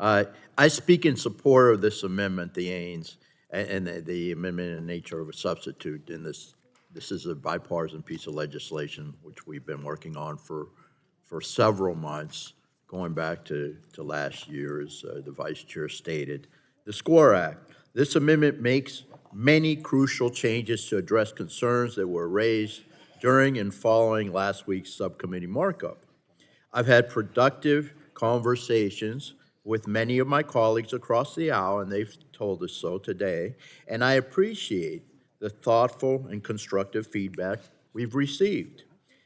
I speak in support of this amendment, the AINS, and the amendment in nature of a substitute. In this is a bipartisan piece of legislation which we've been working on for several months, going back to last year, as the vice chair stated. The SCORE Act. This amendment makes many crucial changes to address concerns that were raised during and following last week's subcommittee markup. I've had productive conversations with many of my colleagues across the aisle, and they've told us so today, and I appreciate the thoughtful and constructive feedback we've received.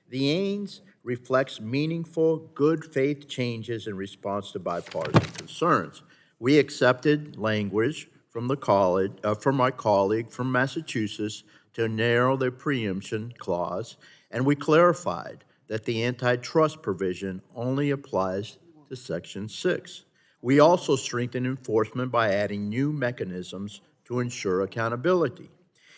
The AINS reflects meaningful, good faith changes in response to bipartisan concerns. We accepted language from my colleague from Massachusetts to narrow the preemption clause, and we clarified that the antitrust provision only applies to Section 6. We also strengthened enforcement by adding new mechanisms to ensure accountability.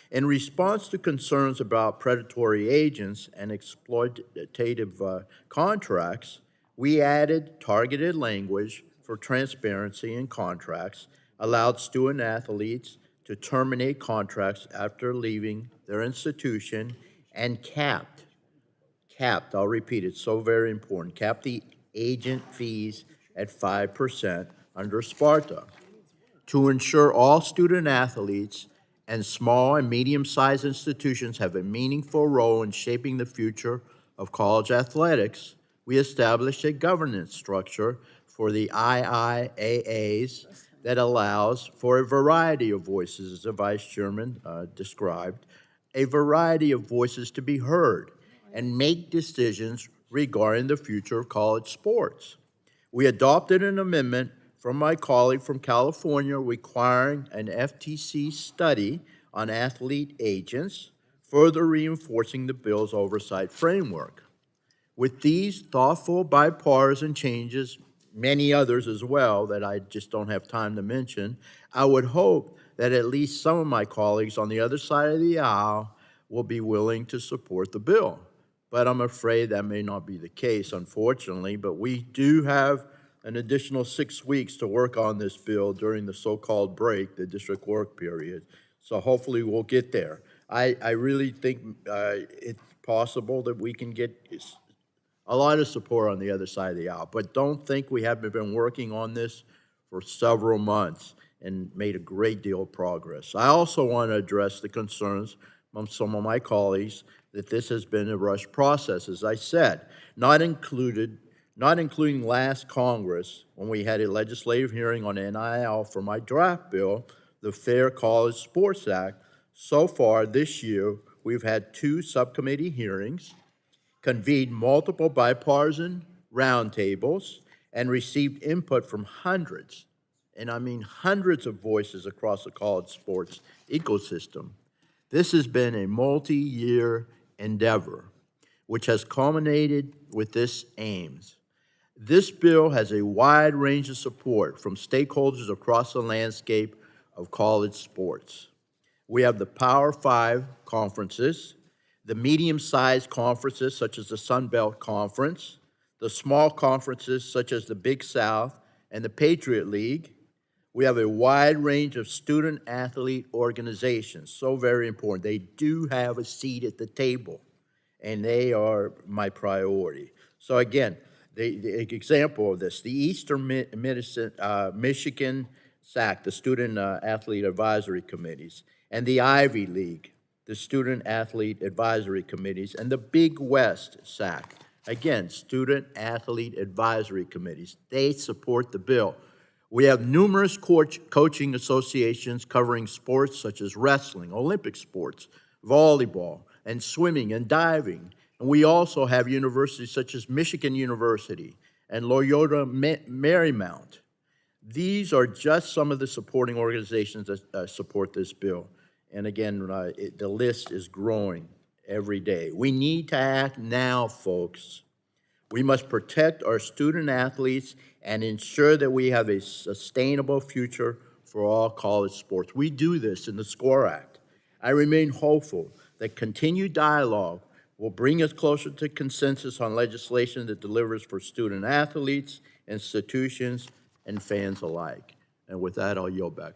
In response to concerns about predatory agents and exploitative contracts, we added targeted language for transparency in contracts, allowed student athletes to terminate contracts after leaving their institution, and capped, I'll repeat it, so very important, capped the agent fees at 5% under SPARTA to ensure all student athletes and small and medium-sized institutions have a meaningful role in shaping the future of college athletics. We established a governance structure for the IIAAs that allows for a variety of voices, as the Vice Chairman described, a variety of voices to be heard and make decisions regarding the future of college sports. We adopted an amendment from my colleague from California requiring an FTC study on athlete agents, further reinforcing the bill's oversight framework. With these thoughtful bipartisan changes, many others as well that I just don't have time to mention, I would hope that at least some of my colleagues on the other side of the aisle will be willing to support the bill. But I'm afraid that may not be the case, unfortunately. But we do have an additional 6 weeks to work on this bill during the so-called break, the district work period. So hopefully we'll get there. I really think it's possible that we can get a lot of support on the other side of the aisle. But don't think we haven't been working on this for several months and made a great deal of progress. I also want to address the concerns from some of my colleagues that this has been a rushed process, as I said, not including last Congress when we had a legislative hearing on NIL for my draft bill, the Fair College Sports Act. So far this year, we've had 2 subcommittee hearings, convened multiple bipartisan roundtables, and received input from hundreds, and I mean hundreds of voices across the college sports ecosystem. This has been a multi-year endeavor, which has culminated with this AINS. This bill has a wide range of support from stakeholders across the landscape of college sports. We have the Power 5 conferences, the medium-sized conferences such as the Sun Belt Conference, the small conferences such as the Big South and the Patriot League. We have a wide range of student-athlete organizations, so very important. They do have a seat at the table, and they are my priority. So again, the example of this, the Eastern Michigan SAC, the Student Athlete Advisory Committees, and the Ivy League, the Student Athlete Advisory Committees, and the Big West SAC, again, Student Athlete Advisory Committees. They support the bill. We have numerous coaching associations covering sports such as wrestling, Olympic sports, volleyball, and swimming and diving. And we also have universities such as Michigan University and Loyola Marymount. These are just some of the supporting organizations that support this bill. And again, the list is growing every day. We need to act now, folks. We must protect our student athletes and ensure that we have a sustainable future for all college sports. We do this in the SCORE Act. I remain hopeful that continued dialogue will bring us closer to consensus on legislation that delivers for student athletes, institutions, and fans alike. And with that, I'll yield back.